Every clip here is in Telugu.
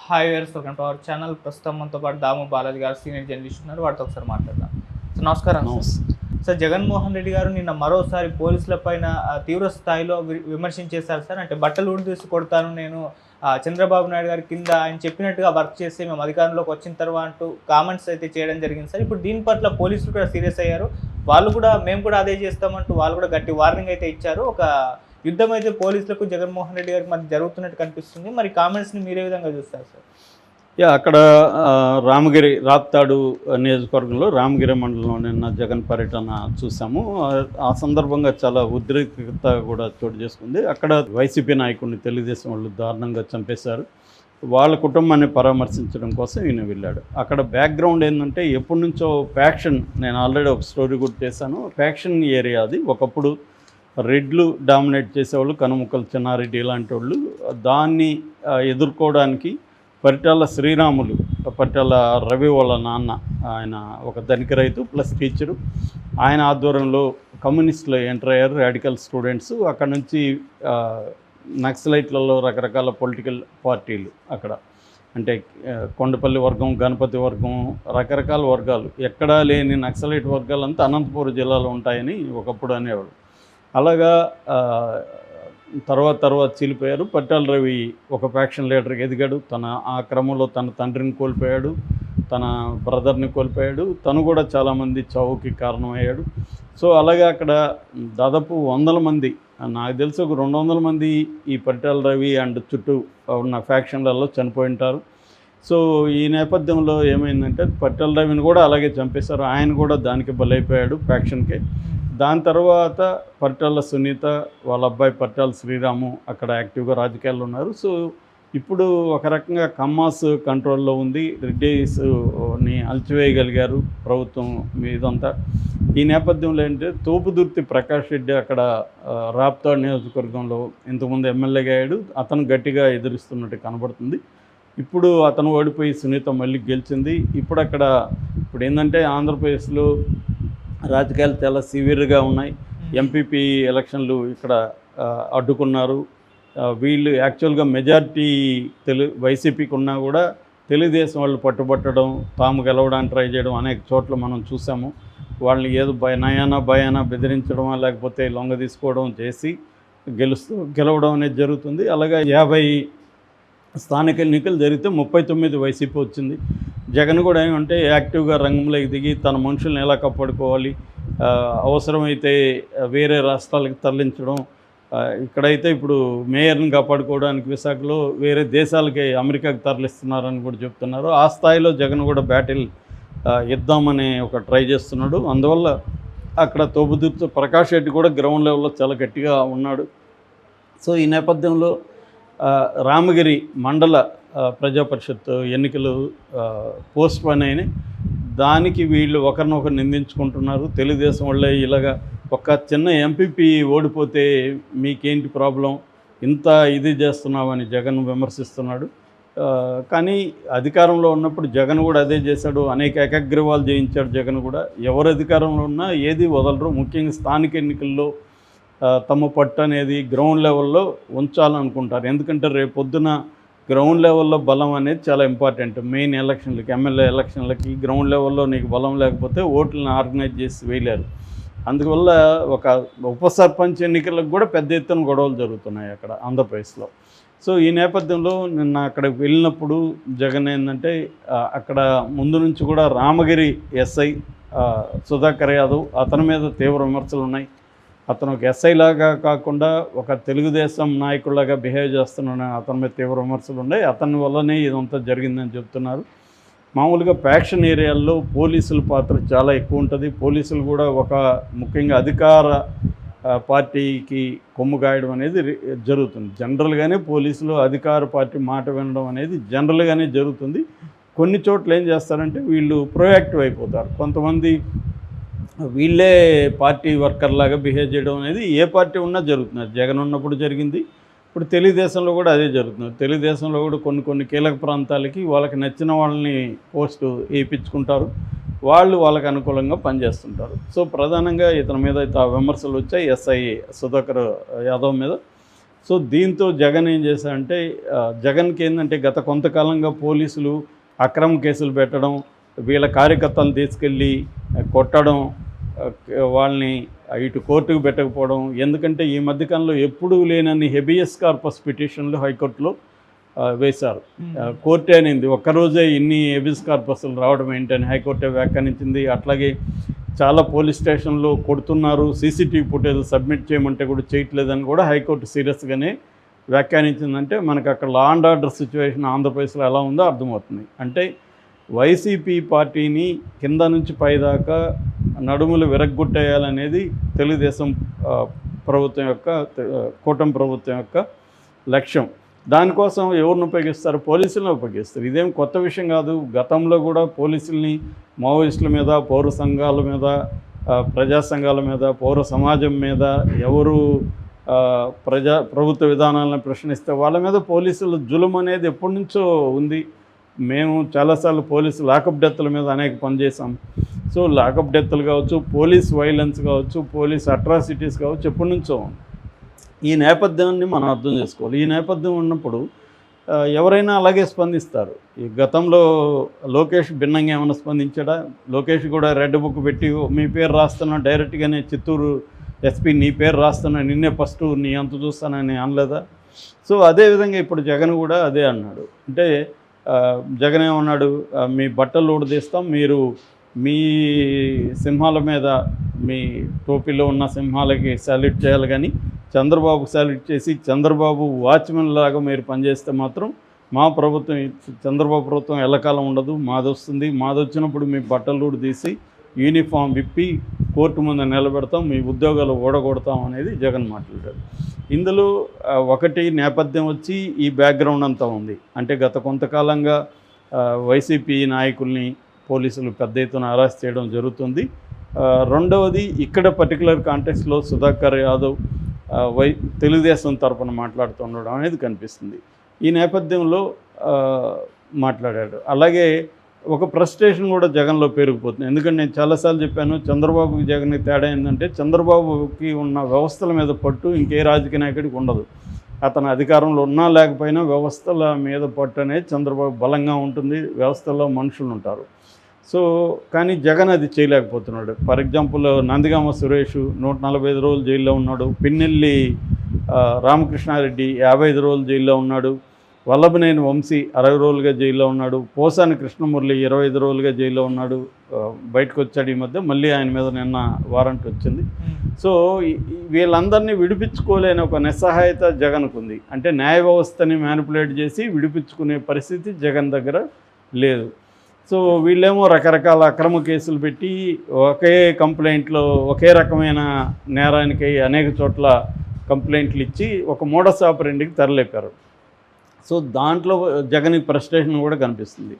Hi viewers, welcome to our channel. ప్రస్తుతం మనతో పాటు దాము బాలాజీ గారు సీనియర్ జర్నలిస్ట్ ఉన్నారు. వాటితో ఒకసారి మాట్లాడదాం. సో నమస్కారం సార్. జగన్మోహన్ రెడ్డి గారు నిన్న మరోసారి పోలీసుల పైన తీవ్ర స్థాయిలో విమర్శించేశారు సార్. అంటే బట్టలు ఊడి కొడతాను నేను, చంద్రబాబు నాయుడు గారి కింద ఆయన చెప్పినట్టుగా వర్క్ చేసి మేము అధికారంలోకి వచ్చిన తర్వాత అంటూ కామెంట్స్ అయితే చేయడం జరిగింది సార్. ఇప్పుడు దీని పట్ల పోలీసులు కూడా సీరియస్ అయ్యారు. వాళ్ళు కూడా మేము కూడా అదే చేస్తామంటూ వాళ్ళు కూడా గట్టి వార్నింగ్ అయితే ఇచ్చారు. ఒక యుద్ధం అయితే పోలీసులకు జగన్మోహన్ రెడ్డి గారికి మధ్య జరుగుతున్నట్టు కనిపిస్తుంది. మరి కామెంట్స్ని మీరే విధంగా చూస్తారు సార్? అక్కడ రామగిరి రాప్తాడు నియోజకవర్గంలో రామగిరి మండలంలో నిన్న జగన్ పర్యటన చూసాము. ఆ సందర్భంగా చాలా ఉద్రిక్తత కూడా చోటు చేసుకుంది. అక్కడ వైసీపీ నాయకుడిని తెలుగుదేశం వాళ్ళు దారుణంగా చంపేశారు. వాళ్ళ కుటుంబాన్ని పరామర్శించడం కోసం ఈయన వెళ్ళాడు. అక్కడ బ్యాక్గ్రౌండ్ ఏంటంటే ఎప్పటి నుంచో ఫ్యాక్షన్, నేను ఆల్రెడీ ఒక స్టోరీ కూడా చేశాను. ఫ్యాక్షన్ ఏరియా అది. ఒకప్పుడు రెడ్లు డామినేట్ చేసేవాళ్ళు, కనుముక్కలు చెన్నారెడ్డి ఇలాంటి వాళ్ళు. దాన్ని ఎదుర్కోవడానికి పరిటాల శ్రీరాములు, పరిటాల రవి వాళ్ళ నాన్న, ఆయన ఒక ధనిక రైతు ప్లస్ టీచరు, ఆయన ఆధ్వర్యంలో కమ్యూనిస్టులు ఎంటర్ అయ్యారు, రాడికల్ స్టూడెంట్స్. అక్కడ నుంచి నక్సలైట్లలో రకరకాల పొలిటికల్ పార్టీలు అక్కడ, అంటే కొండపల్లి వర్గం, గణపతి వర్గం, రకరకాల వర్గాలు, ఎక్కడా లేని నక్సలైట్ వర్గాలంతా అనంతపురం జిల్లాలో ఉంటాయని ఒకప్పుడు అనేవాడు. అలాగా తర్వాత చీలిపోయారు. పరిటాల రవి ఒక ఫ్యాక్షన్ లీడర్కి ఎదిగాడు. ఆ క్రమంలో తన తండ్రిని కోల్పోయాడు, తన బ్రదర్ని కోల్పోయాడు. తను కూడా చాలామంది చావుకి కారణమయ్యాడు. సో అలాగే అక్కడ దాదాపు 100 మంది, నాకు తెలిసి ఒక 200 మంది ఈ పరిటాల రవి అండ్ చుట్టూ ఉన్న ఫ్యాక్షన్లలో చనిపోయి ఉంటారు. సో ఈ నేపథ్యంలో ఏమైందంటే పరిటాల రవిని కూడా అలాగే చంపేశారు. ఆయన కూడా దానికి బలైపోయాడు, ఫ్యాక్షన్కే. దాని తర్వాత పరిటాల సునీత, వాళ్ళ అబ్బాయి పరిటాల శ్రీరాము అక్కడ యాక్టివ్గా రాజకీయాల్లో ఉన్నారు. సో ఇప్పుడు ఒక రకంగా కమ్మాస్ కంట్రోల్లో ఉంది. రెడ్డిస్ని అణచివేయగలిగారు ప్రభుత్వం మీదంతా. ఈ నేపథ్యంలో ఏంటంటే తోపుదుర్తి ప్రకాష్ రెడ్డి అక్కడ రాప్తాడ్ నియోజకవర్గంలో ఇంతకుముందు ఎమ్మెల్యేగా అయ్యాడు. అతను గట్టిగా ఎదురిస్తున్నట్టు కనబడుతుంది. ఇప్పుడు అతను ఓడిపోయి సునీత మళ్ళీ గెలిచింది. ఇప్పుడు ఏంటంటే ఆంధ్రప్రదేశ్లో రాజకీయాలు చాలా సివియర్గా ఉన్నాయి. ఎంపీపీ ఎలక్షన్లు ఇక్కడ అడ్డుకున్నారు. వీళ్ళు యాక్చువల్గా మెజారిటీ వైసీపీకి ఉన్నా కూడా తెలుగుదేశం వాళ్ళు పట్టుబట్టడం, తాము గెలవడానికి ట్రై చేయడం అనేక చోట్ల మనం చూసాము. వాళ్ళని ఏదో భయానా బెదిరించడం, లేకపోతే లొంగ తీసుకోవడం చేసి గెలవడం అనేది జరుగుతుంది. అలాగా 50 స్థానిక ఎన్నికలు జరిగితే 39 వైసీపీ వచ్చింది. జగన్ కూడా ఏమంటే యాక్టివ్గా రంగంలోకి దిగి తన మనుషుల్ని ఎలా కాపాడుకోవాలి, అవసరమైతే వేరే రాష్ట్రాలకు తరలించడం, ఇక్కడైతే ఇప్పుడు మేయర్ని కాపాడుకోవడానికి విశాఖలో వేరే దేశాలకి, అమెరికాకి తరలిస్తున్నారని కూడా చెప్తున్నారు. ఆ స్థాయిలో జగన్ కూడా బ్యాటిల్ ఇద్దామని ఒక ట్రై చేస్తున్నాడు. అందువల్ల అక్కడ తోపుదుర్తి ప్రకాష్ రెడ్డి కూడా గ్రౌండ్ లెవెల్లో చాలా గట్టిగా ఉన్నాడు. సో ఈ నేపథ్యంలో రామగిరి మండల ప్రజాపరిషత్ ఎన్నికలు పోస్ట్ పోన్ అయినాయి. దానికి వీళ్ళు ఒకరినొకరు నిందించుకుంటున్నారు. తెలుగుదేశం వాళ్ళే ఇలాగా ఒక చిన్న ఎంపీపీ ఓడిపోతే మీకేంటి ప్రాబ్లం, ఇంత ఇది చేస్తున్నామని జగన్ విమర్శిస్తున్నాడు. కానీ అధికారంలో ఉన్నప్పుడు జగన్ కూడా అదే చేశాడు. అనేక ఏకగ్రీవాలు చేయించాడు జగన్ కూడా. ఎవరు అధికారంలో ఉన్నా ఏది వదలరు. ముఖ్యంగా స్థానిక ఎన్నికల్లో తమ పట్టు అనేది గ్రౌండ్ లెవెల్లో ఉంచాలనుకుంటారు. ఎందుకంటే రేపు పొద్దున గ్రౌండ్ లెవెల్లో బలం అనేది చాలా ఇంపార్టెంట్. మెయిన్ ఎలక్షన్లకి, ఎమ్మెల్యే ఎలక్షన్లకి గ్రౌండ్ లెవెల్లో నీకు బలం లేకపోతే ఓట్లను ఆర్గనైజ్ చేసి వేయలేరు. అందువల్ల ఒక ఉప సర్పంచ్ ఎన్నికలకు కూడా పెద్ద ఎత్తున గొడవలు జరుగుతున్నాయి అక్కడ ఆంధ్రప్రదేశ్లో. సో ఈ నేపథ్యంలో నిన్న అక్కడికి వెళ్ళినప్పుడు జగన్ ఏంటంటే అక్కడ ముందు నుంచి కూడా రామగిరి ఎస్ఐ సుధాకర్ యాదవ్, అతని మీద తీవ్ర విమర్శలు ఉన్నాయి. అతను ఒక ఎస్ఐ లాగా కాకుండా ఒక తెలుగుదేశం నాయకుడిలాగా బిహేవ్ చేస్తున్నాడని అతని మీద తీవ్ర విమర్శలు ఉన్నాయి. అతని వల్లనే ఇదంతా జరిగిందని చెప్తున్నారు. మామూలుగా ఫ్యాక్షన్ ఏరియాల్లో పోలీసుల పాత్ర చాలా ఎక్కువ ఉంటుంది. పోలీసులు కూడా ఒక ముఖ్యంగా అధికార పార్టీకి కొమ్ము కాయడం అనేది జరుగుతుంది. జనరల్గానే పోలీసులు అధికార పార్టీ మాట వినడం అనేది జనరల్గానే జరుగుతుంది. కొన్ని చోట్ల ఏం చేస్తారంటే వీళ్ళు ప్రొయాక్టివ్ అయిపోతారు. కొంతమంది వీళ్ళే పార్టీ వర్కర్ లాగా బిహేవ్ చేయడం అనేది ఏ పార్టీ ఉన్నా జరుగుతుంది. జగన్ ఉన్నప్పుడు జరిగింది, ఇప్పుడు తెలుగుదేశంలో కూడా అదే జరుగుతుంది. తెలుగుదేశంలో కూడా కొన్ని కీలక ప్రాంతాలకి వాళ్ళకి నచ్చిన వాళ్ళని పోస్టు వేయించుకుంటారు, వాళ్ళకి అనుకూలంగా పనిచేస్తుంటారు. సో ప్రధానంగా ఇతని మీద విమర్శలు వచ్చాయి ఎస్ఐ సుధాకర్ యాదవ్ మీద. సో దీంతో జగన్ ఏం చేశారంటే జగన్కి ఏంటంటే గత కొంతకాలంగా పోలీసులు అక్రమ కేసులు పెట్టడం, వీళ్ళ కార్యకర్తలను తీసుకెళ్ళి కొట్టడం, వాళ్ళని ఇటు కోర్టుకు పెట్టకపోవడం. ఎందుకంటే ఈ మధ్యకాలంలో ఎప్పుడూ లేనన్ని హెబియస్ కార్పస్ పిటిషన్లు హైకోర్టులో వేశారు. కోర్టే అనింది ఒక్కరోజే ఇన్ని హెబియస్ కార్పస్లు రావడం ఏంటని హైకోర్టే వ్యాఖ్యానించింది. అట్లాగే చాలా పోలీస్ స్టేషన్లో కొడుతున్నారు, సీసీటీవీ ఫుటేజ్ సబ్మిట్ చేయమంటే కూడా చేయట్లేదని కూడా హైకోర్టు సీరియస్గానే వ్యాఖ్యానించిందంటే మనకు అక్కడ లా అండ్ ఆర్డర్ సిచ్యువేషన్ ఆంధ్రప్రదేశ్లో ఎలా ఉందో అర్థమవుతుంది. అంటే వైసీపీ పార్టీని కింద నుంచి పైదాకా నడుములు విరగ్గొట్టేయాలనేది తెలుగుదేశం ప్రభుత్వం యొక్క కూటమి ప్రభుత్వం యొక్క లక్ష్యం. దానికోసం ఎవరిని ఉపయోగిస్తారు? పోలీసులను ఉపయోగిస్తారు. ఇదేం కొత్త విషయం కాదు. గతంలో కూడా పోలీసుల్ని మావోయిస్టుల మీద, పౌర సంఘాల మీద, ప్రజా సంఘాల మీద, పౌర సమాజం మీద ఎవరు ప్రభుత్వ విధానాలను ప్రశ్నిస్తే వాళ్ళ మీద పోలీసుల జులుం అనేది ఎప్పటి నుంచో ఉంది. మేము చాలాసార్లు పోలీసు లాకప్ డెత్ల మీద అనేక పనిచేసాం. సో లాకప్ డెత్లు కావచ్చు, పోలీస్ వైలెన్స్ కావచ్చు, పోలీస్ అట్రాసిటీస్ కావచ్చు, ఎప్పటి నుంచో. ఈ నేపథ్యాన్ని మనం అర్థం చేసుకోవాలి. ఈ నేపథ్యం ఉన్నప్పుడు ఎవరైనా అలాగే స్పందిస్తారు. ఈ గతంలో లోకేష్ భిన్నంగా ఏమైనా స్పందించాడా? లోకేష్ కూడా రెడ్ బుక్ పెట్టి మీ పేరు రాస్తున్నా, డైరెక్ట్గానే చిత్తూరు ఎస్పీ నీ పేరు రాస్తున్నా, నిన్నే ఫస్ట్ నీ అంత చూస్తానని అనలేదా? సో అదేవిధంగా ఇప్పుడు జగన్ కూడా అదే అన్నాడు. అంటే జగన్ ఏమన్నాడు? మీ బట్టలు ఊడదీస్తాం, మీరు మీ సింహాల మీద మీ టోపీలో ఉన్న సింహాలకి సాల్యూట్ చేయాలి, కానీ చంద్రబాబు సాల్యూట్ చేసి చంద్రబాబు వాచ్మెన్ లాగా మీరు పనిచేస్తే మాత్రం మా ప్రభుత్వం, చంద్రబాబు ప్రభుత్వం ఎల్లకాలం ఉండదు, మాది వస్తుంది. మాది వచ్చినప్పుడు మీ బట్టలు తీసి యూనిఫామ్ విప్పి కోర్టు ముందు నిలబెడతాం, మీ ఉద్యోగాలు ఓడగొడతాం అనేది జగన్ మాట్లాడాడు. ఇందులో ఒకటి నేపథ్యం వచ్చి ఈ బ్యాక్గ్రౌండ్ అంతా ఉంది. అంటే గత కొంతకాలంగా వైసీపీ నాయకుల్ని పోలీసులు పెద్ద ఎత్తున అరెస్ట్ చేయడం జరుగుతుంది. రెండవది ఇక్కడ పర్టికులర్ కాంటెక్స్లో సుధాకర్ యాదవ్ తెలుగుదేశం తరపున మాట్లాడుతుండడం అనేది కనిపిస్తుంది. ఈ నేపథ్యంలో మాట్లాడాడు. అలాగే ఒక ఫ్రస్ట్రేషన్ కూడా జగన్లో పెరిగిపోతుంది. ఎందుకంటే నేను చాలాసార్లు చెప్పాను, చంద్రబాబుకి జగన్కి తేడా ఏంటంటే చంద్రబాబుకి ఉన్న వ్యవస్థల మీద పట్టు ఇంకే రాజకీయ నాయకుడికి ఉండదు. అతను అధికారంలో ఉన్నా లేకపోయినా వ్యవస్థల మీద పట్టు అనేది చంద్రబాబు బలంగా ఉంటుంది. వ్యవస్థల్లో మనుషులు ఉంటారు. సో కానీ జగన్ అది చేయలేకపోతున్నాడు. ఫర్ ఎగ్జాంపుల్ నందిగామ సురేష్ 145 రోజులు జైల్లో ఉన్నాడు. పిన్నెల్లి రామకృష్ణారెడ్డి 55 రోజులు జైల్లో ఉన్నాడు. వల్లభనేని వంశీ 60 రోజులుగా జైల్లో ఉన్నాడు. పోసాని కృష్ణమురళి 25 రోజులుగా జైల్లో ఉన్నాడు. బయటకు వచ్చాడు ఈ మధ్య. మళ్ళీ ఆయన మీద నిన్న వారెంట్ వచ్చింది. సో వీళ్ళందరినీ విడిపించుకోలేని ఒక నిస్సహాయత జగన్కు ఉంది. అంటే న్యాయ వ్యవస్థని మ్యానిపులేట్ చేసి విడిపించుకునే పరిస్థితి జగన్ దగ్గర లేదు. సో వీళ్ళేమో రకరకాల అక్రమ కేసులు పెట్టి ఒకే కంప్లైంట్లో ఒకే రకమైన నేరానికి అనేక చోట్ల కంప్లైంట్లు ఇచ్చి ఒక మోడస్ ఆపరెండికి తెరలేపారు. సో దాంట్లో జగన్ ఫ్రస్ట్రేషన్ కూడా కనిపిస్తుంది.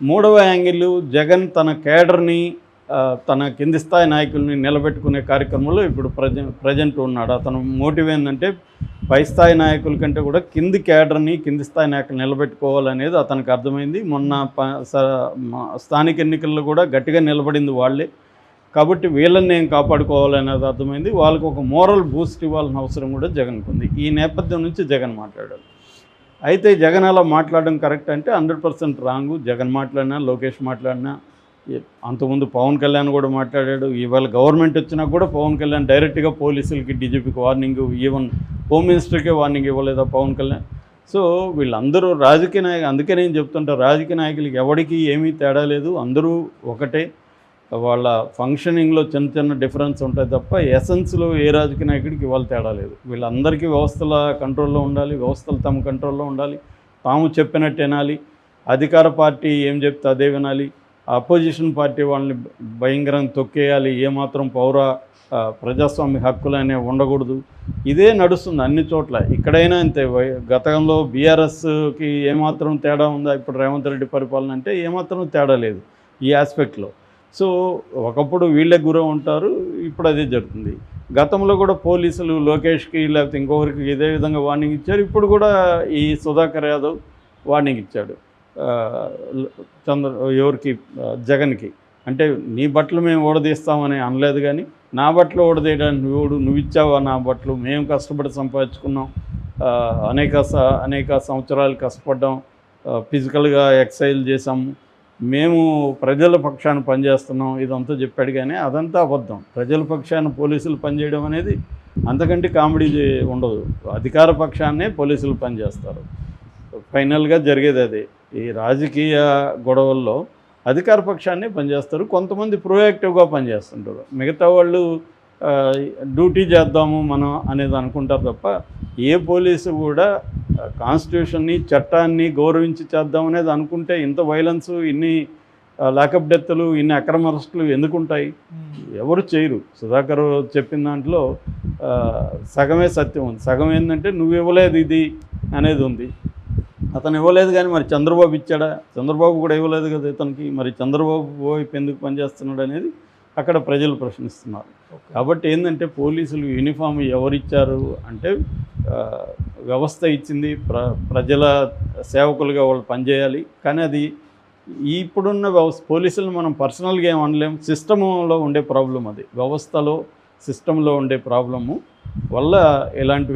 మూడవ యాంగిల్, జగన్ తన కేడర్ని తన కింది స్థాయి నాయకుల్ని నిలబెట్టుకునే కార్యక్రమంలో ఇప్పుడు ప్రజెంట్ ఉన్నాడు. అతను మోటివ్ ఏంటంటే పై స్థాయి నాయకుల కంటే కూడా కింది కేడర్ని, కింది స్థాయి నాయకులు నిలబెట్టుకోవాలనేది అతనికి అర్థమైంది. మొన్న స్థానిక ఎన్నికల్లో కూడా గట్టిగా నిలబడింది వాళ్ళే. కాబట్టి వీళ్ళని నేను కాపాడుకోవాలనేది అర్థమైంది. వాళ్ళకు ఒక మోరల్ బూస్ట్ ఇవ్వాల్సిన అవసరం కూడా జగన్కు ఉంది. ఈ నేపథ్యం నుంచి జగన్ మాట్లాడాడు. అయితే జగన్ అలా మాట్లాడడం కరెక్ట్ అంటే 100% రాంగు. జగన్ మాట్లాడినా, లోకేష్ మాట్లాడినా, అంతకుముందు పవన్ కళ్యాణ్ కూడా మాట్లాడాడు. ఇవాళ గవర్నమెంట్ వచ్చినా కూడా పవన్ కళ్యాణ్ డైరెక్ట్గా పోలీసులకి, డీజీపీకి వార్నింగ్, ఈవెన్ హోమ్ మినిస్టర్కే వార్నింగ్ ఇవ్వలేదా పవన్ కళ్యాణ్? సో వీళ్ళందరూ రాజకీయ నాయకులు. అందుకే నేను చెప్తుంటా, రాజకీయ నాయకులకి ఎవరికి ఏమీ తేడా లేదు, అందరూ ఒకటే. వాళ్ళ ఫంక్షనింగ్లో చిన్న చిన్న డిఫరెన్స్ ఉంటాయి తప్ప ఎసెన్స్లో ఏ రాజకీయ నాయకుడికి ఇవాళ తేడా లేదు. వీళ్ళందరికీ వ్యవస్థల కంట్రోల్లో ఉండాలి, వ్యవస్థలు తమ కంట్రోల్లో ఉండాలి, తాము చెప్పినట్టు వినాలి, అధికార పార్టీ ఏం చెప్తే అదే వినాలి, అపోజిషన్ పార్టీ వాళ్ళని భయంకరంగా తొక్కేయాలి, ఏమాత్రం ప్రజాస్వామ్య హక్కులు అనేవి ఉండకూడదు. ఇదే నడుస్తుంది అన్ని చోట్ల. ఇక్కడైనా అంతే. గతంలో బీఆర్ఎస్కి ఏమాత్రం తేడా ఉందా ఇప్పుడు రేవంత్ రెడ్డి పరిపాలన అంటే? ఏమాత్రం తేడా లేదు ఈ ఆస్పెక్ట్లో. సో ఒకప్పుడు వీళ్ళే గురవ ఉంటారు, ఇప్పుడు అదే జరుగుతుంది. గతంలో కూడా పోలీసులు లోకేష్కి లేకపోతే ఇంకొకరికి ఇదే విధంగా వార్నింగ్ ఇచ్చారు. ఇప్పుడు కూడా ఈ సుధాకర్ యాదవ్ వార్నింగ్ ఇచ్చాడు జగన్కి. అంటే నీ బట్టలు మేము ఓడదీస్తామని అనలేదు, కానీ నా బట్టలు ఓడదీయడానికి నువ్వు ఇచ్చావా నా బట్టలు, మేము కష్టపడి సంపాదించుకున్నాం, అనేక సంవత్సరాలు కష్టపడ్డాం, ఫిజికల్గా ఎక్సర్సైజ్ చేసాము, మేము ప్రజల పక్షాన పనిచేస్తున్నాం, ఇదంతా చెప్పాడు. కానీ అదంతా అబద్ధం. ప్రజల పక్షాన పోలీసులు పనిచేయడం అనేది అంతకంటే కామెడీ ఉండదు. అధికార పక్షాన్నే పోలీసులు పనిచేస్తారు. ఫైనల్గా జరిగేది అదే. ఈ రాజకీయ గొడవల్లో అధికార పక్షాన్నే పనిచేస్తారు. కొంతమంది ప్రోయాక్టివ్గా పనిచేస్తుంటారు. మిగతా వాళ్ళు డ్యూటీ చేద్దాము మనం అనేది అనుకుంటారు తప్ప ఏ పోలీసు కూడా కాన్స్టిట్యూషన్ని, చట్టాన్ని గౌరవించి చేద్దామనేది అనుకుంటే ఇంత వైలెన్స్, ఇన్ని లాకప్ డెత్తులు, ఇన్ని అక్రమ అరెస్టులు ఎందుకుంటాయి? ఎవరు చేయరు. సుధాకర్ చెప్పిన దాంట్లో సగమే సత్యం ఉంది. సగం ఏంటంటే నువ్వు ఇవ్వలేదు ఇది అనేది ఉంది. అతను ఇవ్వలేదు, కానీ మరి చంద్రబాబు ఇచ్చాడా? చంద్రబాబు కూడా ఇవ్వలేదు కదా ఇతనికి. మరి చంద్రబాబు వైపు ఎందుకు పనిచేస్తున్నాడు అనేది అక్కడ ప్రజలు ప్రశ్నిస్తున్నారు. కాబట్టి ఏంటంటే పోలీసులు యూనిఫామ్ ఎవరిచ్చారు అంటే వ్యవస్థ ఇచ్చింది. ప్రజల సేవకులుగా వాళ్ళు పనిచేయాలి. కానీ అది ఇప్పుడున్న పోలీసులను మనం పర్సనల్గా ఏం అనలేము. సిస్టంలో ఉండే ప్రాబ్లం అది. వ్యవస్థలో, సిస్టంలో ఉండే ప్రాబ్లము వల్ల ఇలాంటివి